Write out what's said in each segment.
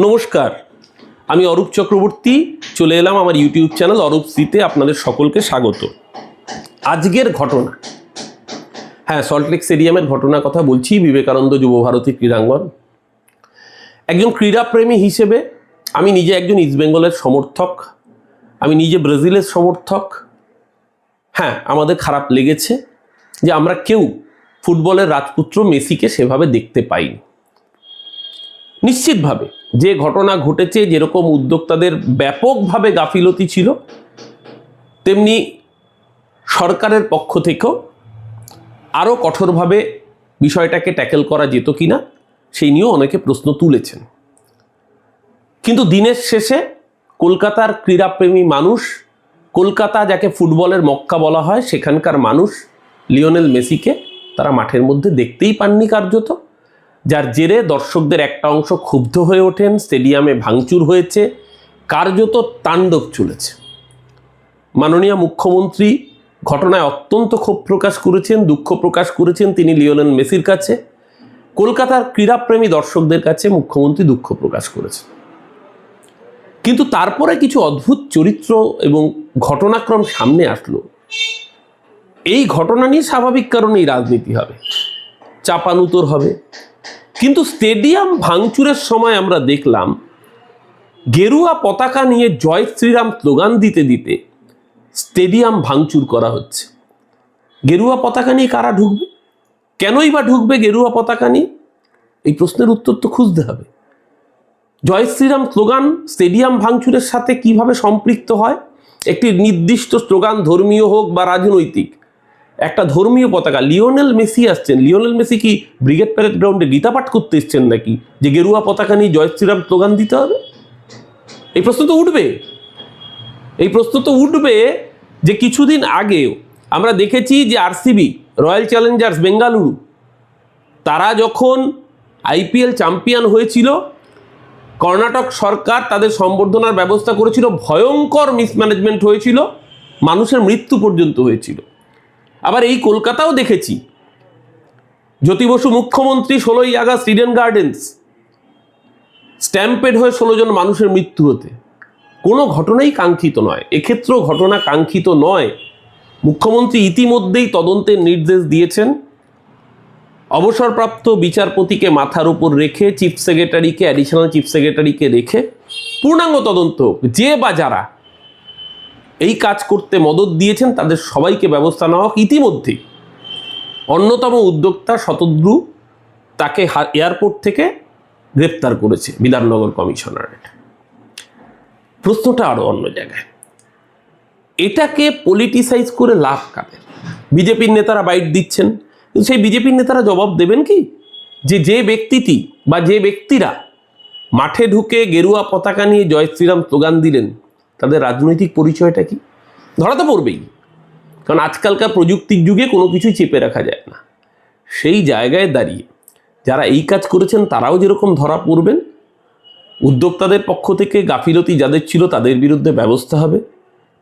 নমস্কার, আমি অরূপ চক্রবর্তী চলে এলাম আমার ইউটিউব চ্যানেল অরূপ সিতে আপনাদের সকলকে স্বাগত। আজকের ঘটনা, হ্যাঁ, সল্টলেক স্টেডিয়ামের ঘটনার কথা বলছি, বিবেকানন্দ যুবভারতী ক্রীড়াঙ্গন। একজন ক্রীড়াপ্রেমী হিসেবে আমি নিজে একজন ইস্টবেঙ্গলের সমর্থক, আমি নিজে ব্রাজিলের সমর্থক। হ্যাঁ, আমাদের খারাপ লেগেছে যে আমরা কেউ ফুটবলের রাজপুত্র মেসিকে সেভাবে দেখতে পাইনি। নিশ্চিতভাবে যে ঘটনা ঘটেছে, যেরকম উদ্যোক্তাদের ব্যাপকভাবে গাফিলতি ছিল, তেমনি সরকারের পক্ষ থেকেও আরও কঠোরভাবে বিষয়টাকে ট্যাকেল করা যেত কিনা সেই নিয়েও অনেকে প্রশ্ন তুলেছেন। কিন্তু দিনের শেষে কলকাতার ক্রীড়াপ্রেমী মানুষ, কলকাতা যাকে ফুটবলের মক্কা বলা হয়, সেখানকার মানুষ লিওনেল মেসিকে তারা মাঠের মধ্যে দেখতেই পাননি কার্যত, যার জেরে দর্শকদের একটা অংশ ক্ষুব্ধ হয়ে ওঠেন, স্টেডিয়ামে ভাঙচুর হয়েছে, কার্যত তাণ্ডব চলেছে। মাননীয় মুখ্যমন্ত্রী ঘটনায় অত্যন্ত ক্ষোভ প্রকাশ করেছেন, দুঃখ প্রকাশ করেছেন তিনি লিওনেল মেসির কাছে। কলকাতার ক্রীড়াপ্রেমী দর্শকদের কাছে মুখ্যমন্ত্রী দুঃখ প্রকাশ করেছেন। কিন্তু তারপরে কিছু অদ্ভুত চরিত্র এবং ঘটনাক্রম সামনে আসলো। এই ঘটনা নিয়ে স্বাভাবিক কারণেই রাজনীতি হবে, চাপানুতোর হবে। কিন্তু স্টেডিয়াম ভাঙচুরের সময় আমরা দেখলাম গেরুয়া পতাকা নিয়ে জয় শ্রীরাম স্লোগান দিতে দিতে স্টেডিয়াম ভাঙচুর করা হচ্ছে। গেরুয়া পতাকা নিয়ে কারা ঢুকবে? কেনই বা ঢুকবে গেরুয়া পতাকা নিয়ে? এই প্রশ্নের উত্তর তো খুঁজতে হবে। জয় শ্রীরাম স্লোগান স্টেডিয়াম ভাঙচুরের সাথে কিভাবে সম্পৃক্ত হয়? একটি নির্দিষ্ট স্লোগান, ধর্মীয় হোক বা রাজনৈতিক, একটা ধর্মীয় পতাকা, লিওনেল মেসি আসছেন, লিওনেল মেসি কি ব্রিগেড প্যারেড গ্রাউন্ডে গীতা পাঠ করতে এসছেন নাকি যে গেরুয়া পতাকা নিয়ে জয় শ্রীরাম স্লোগান দিতে হবে? এই প্রশ্ন তো উঠবে। এই প্রশ্ন তো উঠবে যে কিছুদিন আগেও আমরা দেখেছি যে আরসিবি, রয়্যাল চ্যালেঞ্জার্স বেঙ্গালুরু, তারা যখন আইপিএল চ্যাম্পিয়ন হয়েছিল, কর্ণাটক সরকার তাদের সম্বর্ধনার ব্যবস্থা করেছিল, ভয়ঙ্কর মিসম্যানেজমেন্ট হয়েছিল, মানুষের মৃত্যু পর্যন্ত হয়েছিল। আবার এই কলকাতাও দেখেছি, জ্যোতি বসু মুখ্যমন্ত্রী, 16ই আগস্ট ইডেন গার্ডেন্স, স্ট্যাম্পেড হয়ে 16 জন মানুষের মৃত্যু হতে। কোনো ঘটনাই কাঙ্ক্ষিত নয়, এক্ষেত্রেও ঘটনা কাঙ্ক্ষিত নয়। মুখ্যমন্ত্রী ইতিমধ্যেই তদন্তের নির্দেশ দিয়েছেন। অবসরপ্রাপ্ত বিচারপতিকে মাথার উপর রেখে, চিফ সেক্রেটারিকে, অ্যাডিশনাল চিফ সেক্রেটারিকে রেখে পূর্ণাঙ্গ তদন্ত হোক। যে বা যারা এই কাজ করতে মদত দিয়েছেন তাদের সবাইকে ব্যবস্থা নেওয়া হোক। ইতিমধ্যেই অন্যতম উদ্যোক্তা শতদ্রু, তাকে এয়ারপোর্ট থেকে গ্রেপ্তার করেছে বিধাননগর কমিশনারেট। প্রশ্নটা আরও অন্য জায়গায়। এটাকে পলিটিসাইজ করে লাভ কাদের? বিজেপির নেতারা বাইট দিচ্ছেন, কিন্তু সেই বিজেপির নেতারা জবাব দেবেন কি যে ব্যক্তিটি বা যে ব্যক্তিরা মাঠে ঢুকে গেরুয়া পতাকা নিয়ে জয় শ্রীরাম স্লোগান দিলেন, তাদের রাজনৈতিক পরিচয়টা কি? ধরা তো পড়বেই, কারণ আজকালকার প্রযুক্তির যুগে কোনো কিছুই চেপে রাখা যায় না। সেই জায়গায় দাঁড়িয়ে যারা এই কাজ করেছেন তারাও যেরকম ধরা পড়বেন, উদ্যোক্তাদের পক্ষ থেকে গাফিলতি যাদের ছিল তাদের বিরুদ্ধে ব্যবস্থা হবে,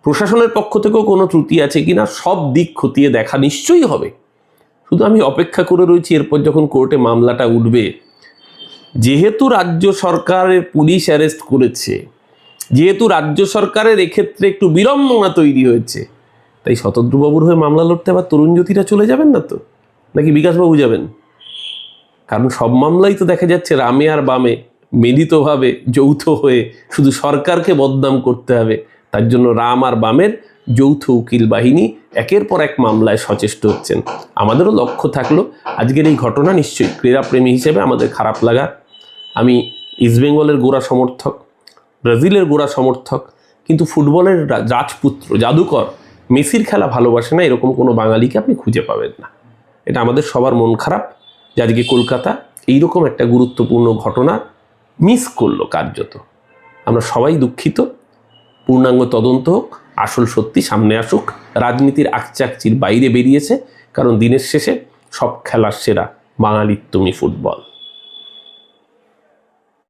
প্রশাসনের পক্ষ থেকেও কোনো ত্রুটি আছে কিনা সব দিক খতিয়ে দেখা নিশ্চয়ই হবে। শুধু আমি অপেক্ষা করে রয়েছি এরপর যখন কোর্টে মামলাটা উঠবে। যেহেতু রাজ্য সরকারের পুলিশ অ্যারেস্ট করেছে, যেহেতু রাজ্য সরকারের এক্ষেত্রে একটু বিড়ম্বনা তৈরি হয়েছে, তাই শতদ্রুবাবুর হয়ে মামলা লড়তে আবার তরুণ জ্যোতিরা চলে যাবেন না তো? নাকি বিকাশবাবু যাবেন? কারণ সব মামলাই তো দেখা যাচ্ছে রামে আর বামে মিলিতভাবে, যৌথ হয়ে শুধু সরকারকে বদনাম করতে হবে, তার জন্য রাম আর বামের যৌথ উকিল বাহিনী একের পর এক মামলায় সচেষ্ট হচ্ছেন। আমাদেরও লক্ষ্য থাকলো আজকের এই ঘটনা নিশ্চয়ই ক্রীড়াপ্রেমী হিসেবে আমাদের খারাপ লাগা। আমি ইস্টবেঙ্গলের গোড়া সমর্থক, ব্রাজিলের গোড়া সমর্থক, কিন্তু ফুটবলের রাজপুত্র, জাদুকর মেসির খেলা ভালোবাসে না এরকম কোনো বাঙালিকে আপনি খুঁজে পাবেন না। এটা আমাদের সবার মন খারাপ যে আজকে কলকাতা এইরকম একটা গুরুত্বপূর্ণ ঘটনা মিস করলো কার্যত। আমরা সবাই দুঃখিত। পূর্ণাঙ্গ তদন্ত হোক, আসল সত্যি সামনে আসুক। রাজনীতির আকচাকচির বাইরে বেরিয়েছে, কারণ দিনের শেষে সব খেলার সেরা বাঙালির তুমি ফুটবল।